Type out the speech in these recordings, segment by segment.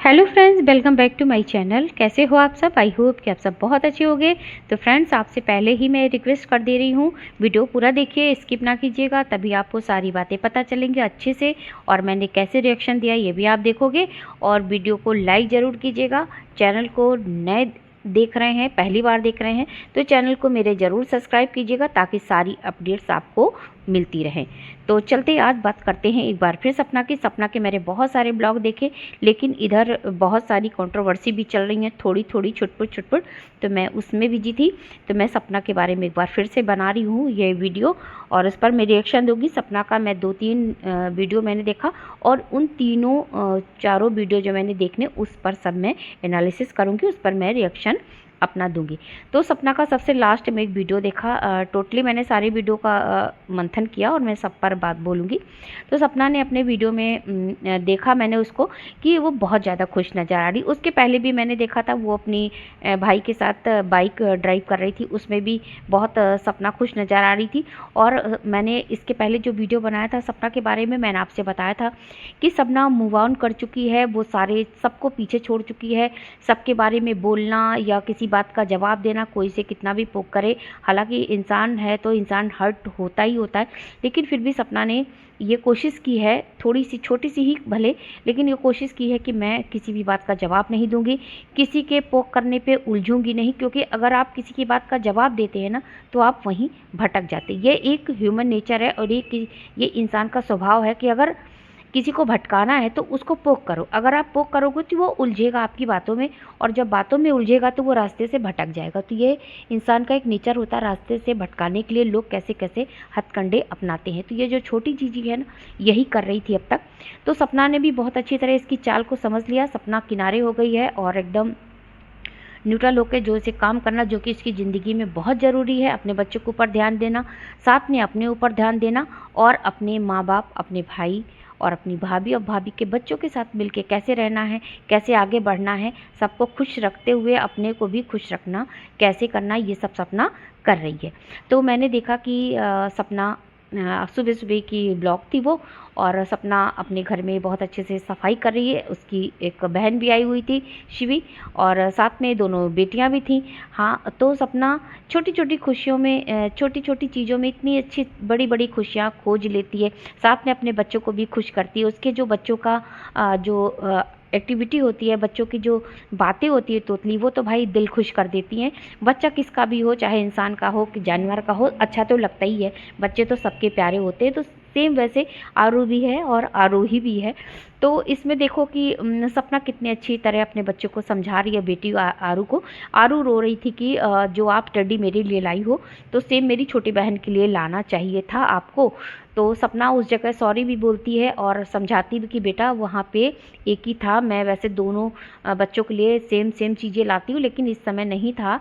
Hello friends, welcome back to my channel. कैसे हो आप सब? आई होप कि आप सब बहुत अच्छे होंगे। तो फ्रेंड्स, आपसे पहले ही मैं रिक्वेस्ट कर दे रही हूँ, वीडियो पूरा देखिए, स्किप ना कीजिएगा, तभी आपको सारी बातें पता चलेंगी अच्छे से। और मैंने कैसे रिएक्शन दिया ये भी आप देखोगे। और वीडियो को लाइक ज़रूर कीजिएगा। चैनल को नए देख रहे हैं, पहली बार देख रहे हैं, तो चैनल को मेरे ज़रूर सब्सक्राइब कीजिएगा ताकि सारी अपडेट्स आपको मिलती रहें। तो चलते आज बात करते हैं एक बार फिर सपना की। सपना के मेरे बहुत सारे ब्लॉग देखे, लेकिन इधर बहुत सारी कंट्रोवर्सी भी चल रही है, थोड़ी थोड़ी छुटपुट छुटपुट, तो मैं उसमें बिजी थी। तो मैं सपना के बारे में एक बार फिर से बना रही हूँ ये वीडियो, और उस पर मैं रिएक्शन दूंगी। सपना का मैं 2-3 वीडियो मैंने देखा, और उन तीनों चारों वीडियो जो मैंने देखने, उस पर सब मैं एनालिसिस करूँगी, उस पर मैं रिएक्शन अपना दूंगी। तो सपना का सबसे लास्ट में एक वीडियो देखा, टोटली मैंने सारे वीडियो का मंथन किया और मैं सब पर बात बोलूँगी। तो सपना ने अपने वीडियो में देखा मैंने उसको कि वो बहुत ज़्यादा खुश नज़र आ रही। उसके पहले भी मैंने देखा था, वो अपनी भाई के साथ बाइक ड्राइव कर रही थी, उसमें भी बहुत सपना खुश नज़र आ रही थी। और मैंने इसके पहले जो वीडियो बनाया था सपना के बारे में, मैंने आपसे बताया था कि सपना मूव ऑन कर चुकी है, वो सारे सबको पीछे छोड़ चुकी है। सबके बारे में बोलना या किसी बात का जवाब देना, कोई से कितना भी पोक करे, हालांकि इंसान है तो इंसान हर्ट होता ही होता है, लेकिन फिर भी सपना ने ये कोशिश की है, थोड़ी सी छोटी सी ही भले, लेकिन ये कोशिश की है कि मैं किसी भी बात का जवाब नहीं दूंगी, किसी के पोक करने पे उलझूंगी नहीं, क्योंकि अगर आप किसी की बात का जवाब देते हैं ना, तो आप वहीं भटक जाते। ये एक ह्यूमन नेचर है, और ये इंसान का स्वभाव है कि अगर किसी को भटकाना है तो उसको पोक करो। अगर आप पोक करोगे तो वो उलझेगा आपकी बातों में, और जब बातों में उलझेगा तो वो रास्ते से भटक जाएगा। तो ये इंसान का एक नेचर होता है, रास्ते से भटकाने के लिए लोग कैसे कैसे हथकंडे अपनाते हैं। तो ये जो छोटी चीज़ है ना, यही कर रही थी अब तक। तो सपना ने भी बहुत अच्छी तरह इसकी चाल को समझ लिया। सपना किनारे हो गई है और एकदम न्यूट्रल होकर जो इसे काम करना, जो कि इसकी ज़िंदगी में बहुत ज़रूरी है। अपने बच्चों के ऊपर ध्यान देना, साथ में अपने ऊपर ध्यान देना, और अपने माँ बाप, अपने भाई और अपनी भाभी और भाभी के बच्चों के साथ मिलके कैसे रहना है, कैसे आगे बढ़ना है, सबको खुश रखते हुए अपने को भी खुश रखना कैसे करना, ये सब सपना कर रही है। तो मैंने देखा कि सपना सुबह सुबह की ब्लॉग थी वो, और सपना अपने घर में बहुत अच्छे से सफाई कर रही है। उसकी एक बहन भी आई हुई थी, शिवी, और साथ में दोनों बेटियां भी थीं। हाँ, तो सपना छोटी छोटी खुशियों में, छोटी छोटी चीज़ों में इतनी अच्छी बड़ी बड़ी खुशियाँ खोज लेती है, साथ में अपने बच्चों को भी खुश करती है। उसके जो बच्चों का जो एक्टिविटी होती है, बच्चों की जो बातें होती है तोतली, वो तो भाई दिल खुश कर देती हैं। बच्चा किसका भी हो, चाहे इंसान का हो कि जानवर का हो, अच्छा तो लगता ही है। बच्चे तो सबके प्यारे होते हैं। तो सेम वैसे आरू भी है और आरोही भी है। तो इसमें देखो कि सपना कितनी अच्छी तरह अपने बच्चों को समझा रही है, बेटी आरू को। आरू रो रही थी कि जो आप टेडी मेरे लिए लाई हो, तो सेम मेरी छोटी बहन के लिए लाना चाहिए था आपको। तो सपना उस जगह सॉरी भी बोलती है और समझाती भी कि बेटा वहाँ पे एक ही था, मैं वैसे दोनों बच्चों के लिए सेम सेम चीज़ें लाती हूँ, लेकिन इस समय नहीं था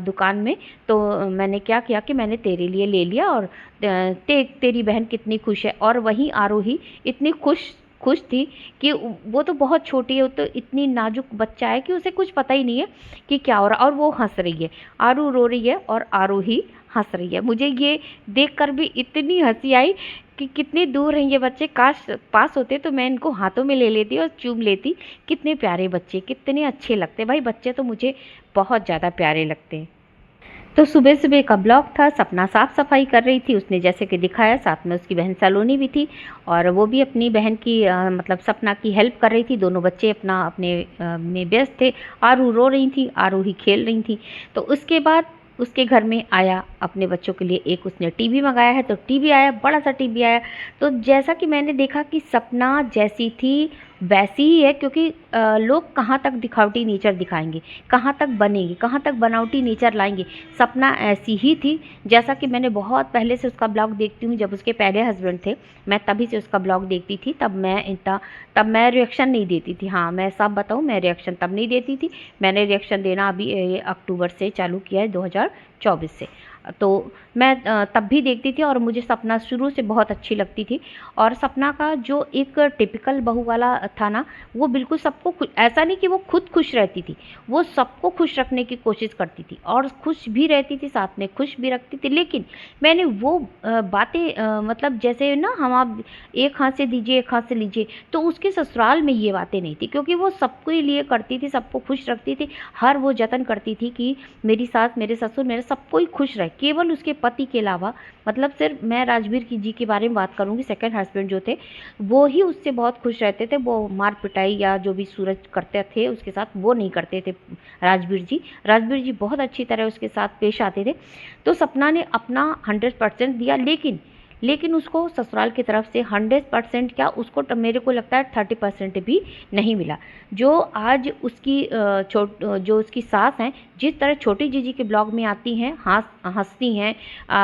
दुकान में, तो मैंने क्या किया कि मैंने तेरे लिए ले लिया। और तेरी बहन कितनी खुश है। और वहीं आरोही इतनी खुश खुश थी कि वो तो बहुत छोटी है, वो तो इतनी नाजुक बच्चा है कि उसे कुछ पता ही नहीं है कि क्या हो रहा, और वो हंस रही है। आरू रो रही है और आरोही हंस रही है। मुझे ये देखकर भी इतनी हंसी आई कि कितनी दूर हैं ये बच्चे, काश पास होते तो मैं इनको हाथों में ले लेती और चूम लेती। कितने प्यारे बच्चे, कितने अच्छे लगते भाई। बच्चे तो मुझे बहुत ज़्यादा प्यारे लगते हैं। तो सुबह सुबह का ब्लॉग था, सपना साफ सफाई कर रही थी, उसने जैसे कि दिखाया। साथ में उसकी बहन सलोनी भी थी, और वो भी अपनी बहन की मतलब सपना की हेल्प कर रही थी। दोनों बच्चे अपना अपने में व्यस्त थे। आरू रो रही थी, आरू ही खेल रही थी। तो उसके बाद उसके घर में आया अपने बच्चों के लिए एक उसने टीवी मंगाया है, तो टीवी आया, बड़ा सा टीवी आया। तो जैसा कि मैंने देखा कि सपना जैसी थी वैसी ही है, क्योंकि लोग कहाँ तक दिखावटी नेचर दिखाएंगे, कहाँ तक बनेंगे, कहाँ तक बनावटी नेचर लाएंगे। सपना ऐसी ही थी। जैसा कि मैंने बहुत पहले से उसका ब्लॉग देखती हूँ, जब उसके पहले हस्बैंड थे, मैं तभी से उसका ब्लॉग देखती थी। तब मैं रिएक्शन नहीं देती थी। हाँ, मैं सब बताऊँ, मैं रिएक्शन तब नहीं देती थी। मैंने रिएक्शन देना अभी अक्टूबर से चालू किया है, 2024 से। तो मैं तब भी देखती थी और मुझे सपना शुरू से बहुत अच्छी लगती थी। और सपना का जो एक टिपिकल बहू वाला था ना, वो बिल्कुल सबको ऐसा नहीं कि वो खुद खुश रहती थी, वो सबको खुश रखने की कोशिश करती थी और खुश भी रहती थी, साथ में खुश भी रखती थी। लेकिन मैंने वो बातें मतलब जैसे ना हम आप एक हाथ से दीजिए एक हाथ से लीजिए, तो उसके ससुराल में ये बातें नहीं थी, क्योंकि वो सबके लिए करती थी, सबको खुश रखती थी। हर वो जतन करती थी कि मेरी सास, मेरे ससुर, मेरे सबको ही खुश रहे, केवल उसके पति के अलावा। मतलब सिर्फ मैं राजवीर की जी के बारे में बात करूंगी, सेकंड हस्बैंड जो थे वो ही उससे बहुत खुश रहते थे। वो मार पिटाई या जो भी सूरज करते थे उसके साथ वो नहीं करते थे राजवीर जी। राजवीर जी बहुत अच्छी तरह उसके साथ पेश आते थे। तो सपना ने अपना 100% दिया, लेकिन उसको ससुराल की तरफ से 100% क्या, उसको मेरे को लगता है 30% भी नहीं मिला। जो आज उसकी जो उसकी सास हैं, जिस तरह छोटी जीजी के ब्लॉग में आती हैं, हंसती हैं,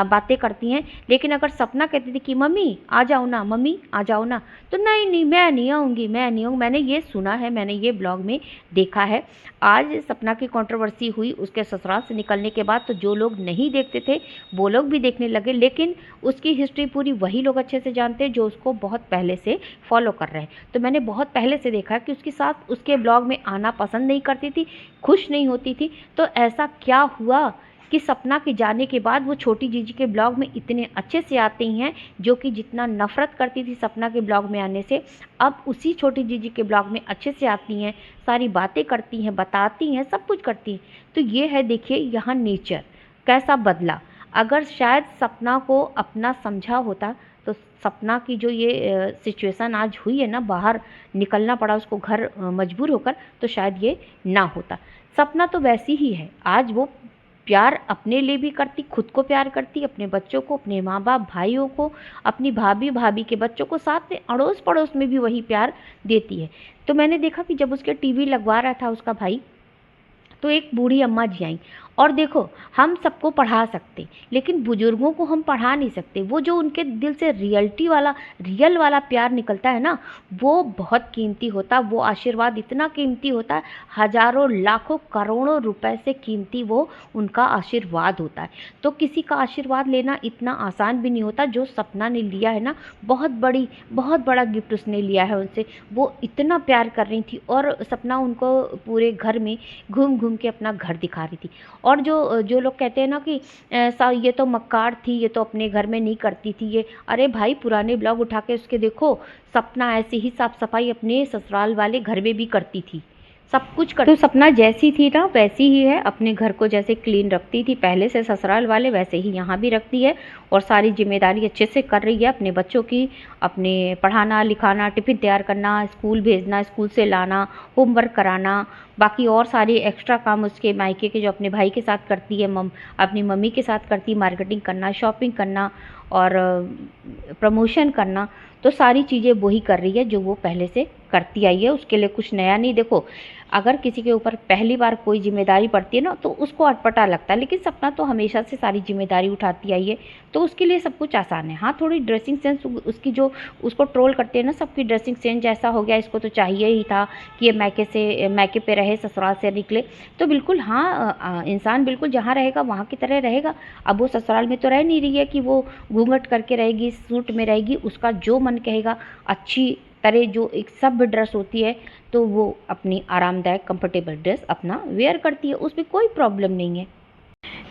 बातें करती हैं, लेकिन अगर सपना कहती थी कि मम्मी आ जाओ ना, मम्मी आ जाओ ना, तो नहीं नहीं मैं नहीं आऊँगी, मैं नहीं आऊँगी। मैंने ये सुना है, मैंने ये ब्लॉग में देखा है। आज सपना की कंट्रोवर्सी हुई उसके ससुराल से निकलने के बाद, तो जो लोग नहीं देखते थे वो लोग भी देखने लगे, लेकिन उसकी हिस्ट्री पूरी वही लोग अच्छे से जानते हैं जो उसको बहुत पहले से फॉलो कर रहे हैं। तो मैंने बहुत पहले से देखा कि उसके साथ उसके ब्लॉग में आना पसंद नहीं करती थी, खुश नहीं होती थी। तो ऐसा क्या हुआ कि सपना के जाने के बाद वो छोटी जीजी के ब्लॉग में इतने अच्छे से आती हैं, जो कि जितना नफरत करती थी सपना के ब्लॉग में आने से, अब उसी छोटी जीजी के ब्लॉग में अच्छे से आती हैं, सारी बातें करती हैं, बताती हैं, सब कुछ करती हैं। तो ये है, देखिए यहाँ नेचर कैसा बदला। अगर शायद सपना को अपना समझा होता, तो सपना की जो ये सिचुएशन आज हुई है ना, बाहर निकलना पड़ा उसको घर मजबूर होकर, तो शायद ये ना होता। सपना तो वैसी ही है, आज वो प्यार अपने लिए भी करती, खुद को प्यार करती, अपने बच्चों को, अपने माँ बाप भाइयों को, अपनी भाभी के बच्चों को, साथ में अड़ोस पड़ोस में भी वही प्यार देती है। तो मैंने देखा कि जब उसके टीवी लगवा रहा था उसका भाई, तो एक बूढ़ी अम्मा जी आई। और देखो, हम सबको पढ़ा सकते, लेकिन बुजुर्गों को हम पढ़ा नहीं सकते। वो जो उनके दिल से रियल वाला प्यार निकलता है ना, वो बहुत कीमती होता है। वो आशीर्वाद इतना कीमती होता है, हजारों लाखों करोड़ों रुपए से कीमती वो उनका आशीर्वाद होता है। तो किसी का आशीर्वाद लेना इतना आसान भी नहीं होता। जो सपना ने लिया है ना, बहुत बड़ा गिफ्ट उसने लिया है उनसे। वो इतना प्यार कर रही थी, और सपना उनको पूरे घर में घूम घूम के अपना घर दिखा रही थी। और जो लोग कहते हैं ना कि ये तो मक्कार थी, ये तो अपने घर में नहीं करती थी ये, अरे भाई पुराने ब्लॉग उठा के उसके देखो, सपना ऐसे ही साफ सफाई अपने ससुराल वाले घर में भी करती थी, सब कुछ कर। तो सपना जैसी थी ना वैसी ही है, अपने घर को जैसे क्लीन रखती थी पहले से ससुराल वाले, वैसे ही यहाँ भी रखती है। और सारी जिम्मेदारी अच्छे से कर रही है अपने बच्चों की, अपने पढ़ाना लिखाना, टिफ़िन तैयार करना, स्कूल भेजना, स्कूल से लाना, होमवर्क कराना, बाकी और सारे एक्स्ट्रा काम उसके मायके के जो अपने भाई के साथ करती है, अपनी मम्मी के साथ करती, मार्केटिंग करना, शॉपिंग करना और प्रमोशन करना। तो सारी चीज़ें वही कर रही है जो वो पहले से करती आई है। उसके लिए कुछ नया नहीं। देखो, अगर किसी के ऊपर पहली बार कोई जिम्मेदारी पड़ती है ना, तो उसको अटपटा लगता है, लेकिन सपना तो हमेशा से सारी जिम्मेदारी उठाती आई है, तो उसके लिए सब कुछ आसान है। हाँ, थोड़ी ड्रेसिंग सेंस उसकी, जो उसको ट्रोल करते हैं ना, सबकी ड्रेसिंग सेंस ऐसा हो गया, इसको तो चाहिए ही था कि ये मैके पे रहे, ससुराल से निकले। तो बिल्कुल हाँ, इंसान बिल्कुल जहाँ रहेगा वहाँ की तरह रहेगा। अब वो ससुराल में तो रह नहीं रही है कि वो घूंघट करके रहेगी, सूट में रहेगी, उसका जो मन कहेगा, अच्छी तरह जो एक सभ्य ड्रेस होती है, तो वो अपनी आरामदायक कंफर्टेबल ड्रेस अपना वेयर करती है, उसमें कोई प्रॉब्लम नहीं है।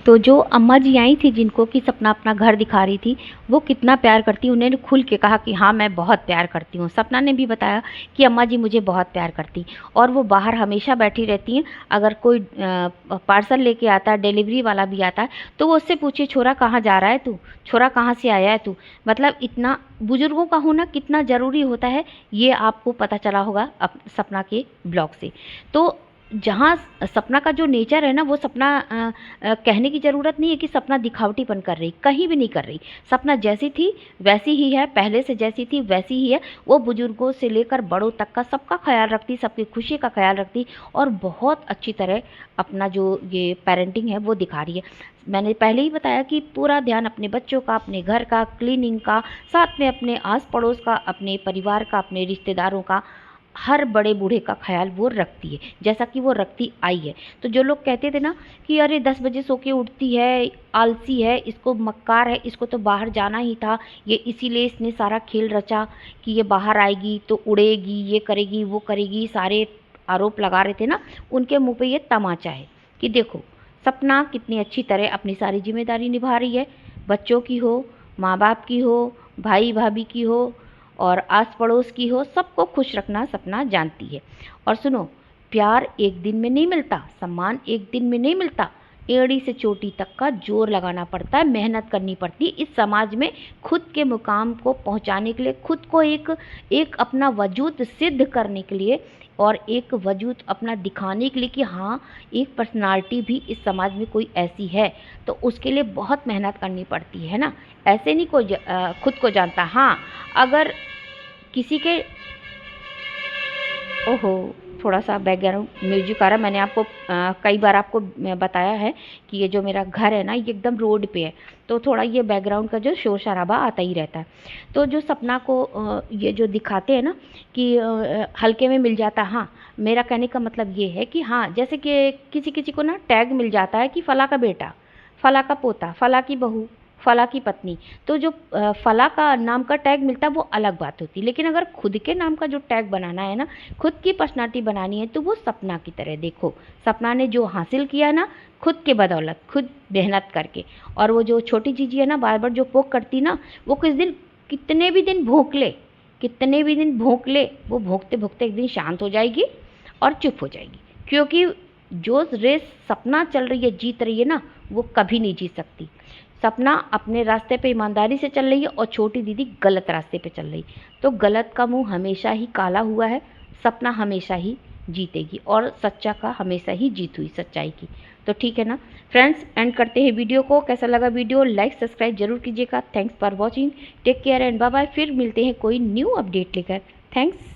तो जो अम्मा जी आई थी जिनको कि सपना अपना घर दिखा रही थी, वो कितना प्यार करती, उन्होंने खुल के कहा कि हाँ मैं बहुत प्यार करती हूँ। सपना ने भी बताया कि अम्मा जी मुझे बहुत प्यार करती, और वो बाहर हमेशा बैठी रहती हैं। अगर कोई पार्सल लेके आता है, डिलीवरी वाला भी आता है, तो वो उससे पूछे, छोरा कहाँ जा रहा है तू, छोरा कहाँ से आया है तू। मतलब इतना बुजुर्गों का होना कितना ज़रूरी होता है, ये आपको पता चला होगा सपना के ब्लॉग से। तो जहाँ सपना का जो नेचर है ना, वो सपना कहने की ज़रूरत नहीं है कि सपना दिखावटीपन कर रही, कहीं भी नहीं कर रही। सपना जैसी थी वैसी ही है, पहले से जैसी थी वैसी ही है। वो बुजुर्गों से लेकर बड़ों तक का सबका ख्याल रखती, सबकी खुशी का ख्याल रखती, और बहुत अच्छी तरह अपना जो ये पेरेंटिंग है वो दिखा रही है। मैंने पहले ही बताया कि पूरा ध्यान अपने बच्चों का, अपने घर का, क्लीनिंग का, साथ में अपने आस पड़ोस का, अपने परिवार का, अपने रिश्तेदारों का, हर बड़े बूढ़े का ख्याल वो रखती है, जैसा कि वो रखती आई है। तो जो लोग कहते थे ना कि अरे 10 बजे सो के उठती है, आलसी है, इसको मक्कार है, इसको तो बाहर जाना ही था, ये इसीलिए इसने सारा खेल रचा कि ये बाहर आएगी तो उड़ेगी, ये करेगी वो करेगी, सारे आरोप लगा रहे थे ना, उनके मुंह पे ये तमाचा है कि देखो सपना कितनी अच्छी तरह अपनी सारी जिम्मेदारी निभा रही है, बच्चों की हो, माँ बाप की हो, भाई भाभी की हो और आस पड़ोस की हो, सबको खुश रखना सपना जानती है। और सुनो, प्यार एक दिन में नहीं मिलता, सम्मान एक दिन में नहीं मिलता, एड़ी से चोटी तक का जोर लगाना पड़ता है, मेहनत करनी पड़ती है इस समाज में खुद के मुकाम को पहुंचाने के लिए, खुद को एक अपना वजूद सिद्ध करने के लिए और एक वजूद अपना दिखाने के लिए कि हाँ एक पर्सनालिटी भी इस समाज में कोई ऐसी है, तो उसके लिए बहुत मेहनत करनी पड़ती है ना। ऐसे नहीं कोई खुद को जानता। हाँ, अगर किसी के ओहो, थोड़ा सा बैकग्राउंड म्यूजिक आ रहा है। मैंने आपको कई बार आपको बताया है कि ये जो मेरा घर है ना, ये एकदम रोड पे है, तो थोड़ा ये बैकग्राउंड का जो शोर शराबा आता ही रहता है। तो जो सपना को ये जो दिखाते हैं ना कि हल्के में मिल जाता, हाँ मेरा कहने का मतलब ये है कि हाँ जैसे कि किसी किसी को ना टैग मिल जाता है कि फला का बेटा, फला का पोता, फला की बहू, फला की पत्नी, तो जो फला का नाम का टैग मिलता है वो अलग बात होती है। लेकिन अगर खुद के नाम का जो टैग बनाना है ना, खुद की पर्सनालिटी बनानी है, तो वो सपना की तरह देखो, सपना ने जो हासिल किया ना खुद के बदौलत, खुद मेहनत करके, और वो जो छोटी चीज़ी है ना बार बार जो पोक करती ना, वो कितने भी दिन भोंक ले, कितने भी दिन भोंक ले, वो भोंकते भोंकते एक दिन शांत हो जाएगी और चुप हो जाएगी। क्योंकि जो रेस सपना चल रही है, जीत रही है ना, वो कभी नहीं जीत सकती। सपना अपने रास्ते पे ईमानदारी से चल रही है और छोटी दीदी गलत रास्ते पे चल रही, तो गलत का मुंह हमेशा ही काला हुआ है, सपना हमेशा ही जीतेगी और सच्चा का हमेशा ही जीत हुई सच्चाई की। तो ठीक है ना फ्रेंड्स, एंड करते हैं वीडियो को। कैसा लगा वीडियो, लाइक सब्सक्राइब जरूर कीजिएगा। Thanks for watching, take care and bye bye. फिर मिलते हैं कोई न्यू अपडेट लेकर। थैंक्स।